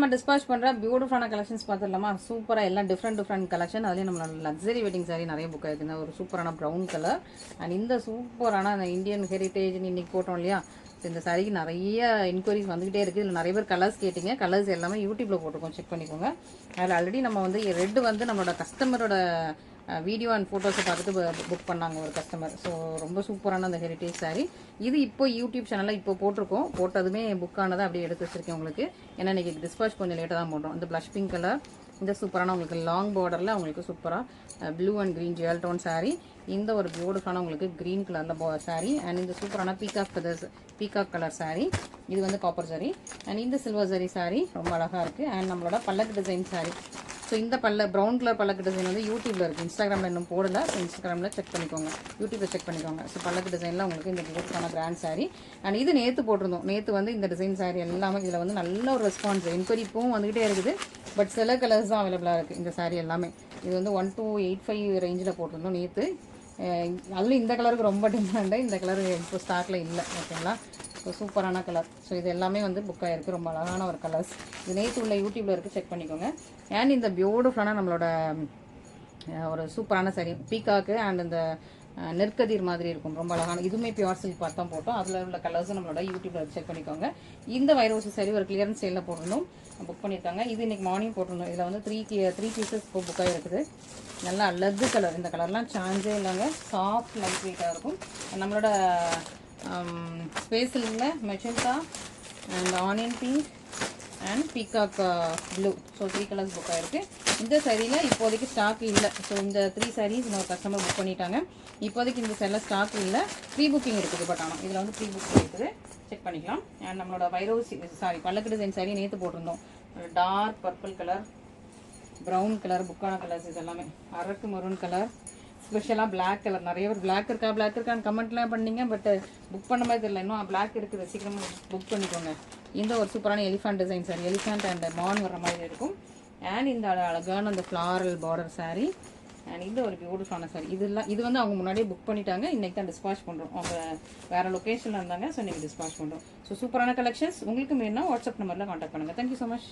நம்ம டிஸ்பாச் பண்ணுற பியூட்டிஃபுல்லான கலெக்ஷன்ஸ் பார்த்துடலாமா? சூப்பராக எல்லாம் டிஃப்ரெண்ட் கலெக்ஷன். அதுலேயும் நம்மளோட லக்ஸரி வெட்டிங் சாரி நிறைய புக் ஆயிருக்குங்க. ஒரு சூப்பரான ப்ரௌன் கலர் அண்ட் இந்த சூப்பரான அந்த இந்தியன் ஹெரிட்டேஜ்னு இன்னைக்கு போட்டோம் இல்லையா? இந்த சாரிக்கு நிறைய என்கொயரிஸ் வந்துகிட்டே இருக்குது. இதில் நிறைய பேர் கலர்ஸ் கேட்டிங்க. கலர்ஸ் எல்லாமே யூடியூப்பில் போட்டிருக்கோம், செக் பண்ணிக்கோங்க. அதில் ஆல்ரெடி நம்ம வந்து ரெட் வந்து நம்மளோட கஸ்டமரோட வீடியோ அண்ட் ஃபோட்டோஸை பார்த்துட்டு புக் பண்ணாங்க ஒரு கஸ்டமர். ஸோ ரொம்ப சூப்பரான அந்த ஹெரிட்டேஜ் சாரி. இது இப்போ யூடியூப் சேனலில் இப்போ போட்டிருக்கோம். போட்டதுமே புக் ஆனதை அப்படியே எடுத்து வச்சிருக்கேன் உங்களுக்கு. ஏன்னா இன்றைக்கி டிஸ்பாச் கொஞ்சம் லேட்டாக தான் போடுறோம். இந்த ப்ளஷ் பிங்க் கலர், இந்த சூப்பரான உங்களுக்கு லாங் பார்டரில் உங்களுக்கு சூப்பராக blue and green jewel tone sari. இந்த ஒரு பியூட்டிஃபுல்லான உங்களுக்கு க்ரீன் கலரில் சாரீ. அண்ட் இந்த சூப்பரான பீகாக் கலர் சாரீ. இது வந்து காப்பர் சாரீ. அண்ட் இந்த சில்வர் சாரீ சாரீ ரொம்ப அழகாக இருக்குது. அண்ட் நம்மளோட பல்லக்கு டிசைன் சாரீ. ஸோ இந்த ப்ரௌன் கலர் பல்லக்கு டிசைன் வந்து யூடியூப்பில் இருக்குது. இன்ஸ்டாகிராமில் இன்னும் போடலை. ஸோ இன்ஸ்டாகிராமில் செக் பண்ணிக்கோங்க, யூடியூப்பில் செக் பண்ணிக்கோங்க. ஸோ பல்லக்கு டிசைனில் உங்களுக்கு இந்த பியூட்டிஃபுல்லான கிராண்ட் சாரீ. அண்ட் இது நேற்று போட்டிருந்தோம். நேற்று வந்து இந்த டிசைன் சாரீ எல்லாமே இதில் வந்து நல்ல ஒரு ரெஸ்பான்ஸ் என்கொயரி இப்போவும் வந்துகிட்டே இருக்குது. பட் சில கலர்ஸ் தான் அவைலபிளாக இருக்குது இந்த சாரீ எல்லாமே. இது வந்து 1285 ரேஞ்சில் போட்டிருந்தோம் நேற்று. அதில் இந்த கலருக்கு ரொம்ப டிமாண்டு. இந்த கலர் இப்போ ஸ்டாக்கில் இல்லை. ஓகேங்களா? ஸோ சூப்பரான கலர். ஸோ இது எல்லாமே வந்து புக் ஆகிருக்கு. ரொம்ப அழகான ஒரு கலர்ஸ். இது நேற்று உள்ள யூடியூப்பில் இருக்குது, செக் பண்ணிக்கோங்க. அண்ட் இந்த பியூட்டிஃபுல்லான நம்மளோட ஒரு சூப்பரான சாரி பீகாக்கு அண்ட் இந்த நெற்கதிர் மாதிரி இருக்கும். ரொம்ப அழகான இதுவுமே பியூர் சில்க் பார்த்து தான் போட்டோம். அதில் உள்ள கலர்ஸும் நம்மளோட யூடியூப்பில் செக் பண்ணிக்கோங்க. இந்த வைரோசி சாரி ஒரு கிளியரன்ஸ் சேலில் போட்டிருந்தோம், புக் பண்ணியிருக்காங்க. இது இன்றைக்கி மார்னிங் போட்டிருந்தோம். இதில் வந்து த்ரீ பீசஸ் இப்போ புக் ஆகிருக்குது. நல்லா அழகு கலர். இந்த கலர்லாம் சான்ஸே இல்லைங்க. சாஃப்ட் லைட் வெயிட்டாக இருக்கும். நம்மளோட ஸ்பேஸில் magenta and onion pink and peacock blue. So 3 colours book ஆகிருக்கு. இந்த சாரியில் இப்போதைக்கு ஸ்டாக் இல்லை. ஸோ இந்த 3 சாரீஸ் நம்ம கஸ்டமர் புக் பண்ணிட்டாங்க. இப்போதைக்கு இந்த சாரியில் ஸ்டாக் இல்லை. ப்ரீ புக்கிங் இருக்குது. பட் ஆனால் இதில் வந்து ப்ரீ புக்கிங் இருக்குது, செக் பண்ணிக்கலாம். அண்ட் நம்மளோட வைரோசி பல்லக்கு டிசைன் சாரி நேற்று போட்டிருந்தோம். Dark purple colour, brown colour, புக்கான கலர்ஸ். இது எல்லாமே அரக்கு மரூன் கலர், ஸ்பெஷலாக பிளாக் கலர். நிறைய பேர் பிளாக் இருக்கான்னு கமெண்ட்லாம் பண்ணீங்க. பட் புக் பண்ண மாதிரி தெரியல. இன்னும் பிளாக் இருக்குது, சீக்கிரமாக புக் பண்ணிக்கோங்க. இந்த ஒரு சூப்பரான elephant design sorry, elephant and மான் வர மாதிரி இருக்கும். அண்ட் இந்த அழகான அந்த ஃப்ளாரல் பார்டர் சாரீ. அண்ட் இந்த ஒரு பியூட்டிஃபுல்லான சாரி. இது வந்து அவங்க முன்னாடியே புக் பண்ணிட்டாங்க. இன்றைக்கி தான் டிஸ்பாச் பண்ணுறோம். அவங்க வேறு லொக்கேஷனில் இருந்தாங்க. ஸோ இன்றைக்கி டிஸ்பாச் பண்ணுறோம். ஸோ சூப்பரான கலெக்ஷன்ஸ். உங்களுக்கு வேணும்னா வாட்ஸ்அப் நம்பரில் கான்டாக்ட் பண்ணுங்கள். Thank you so much.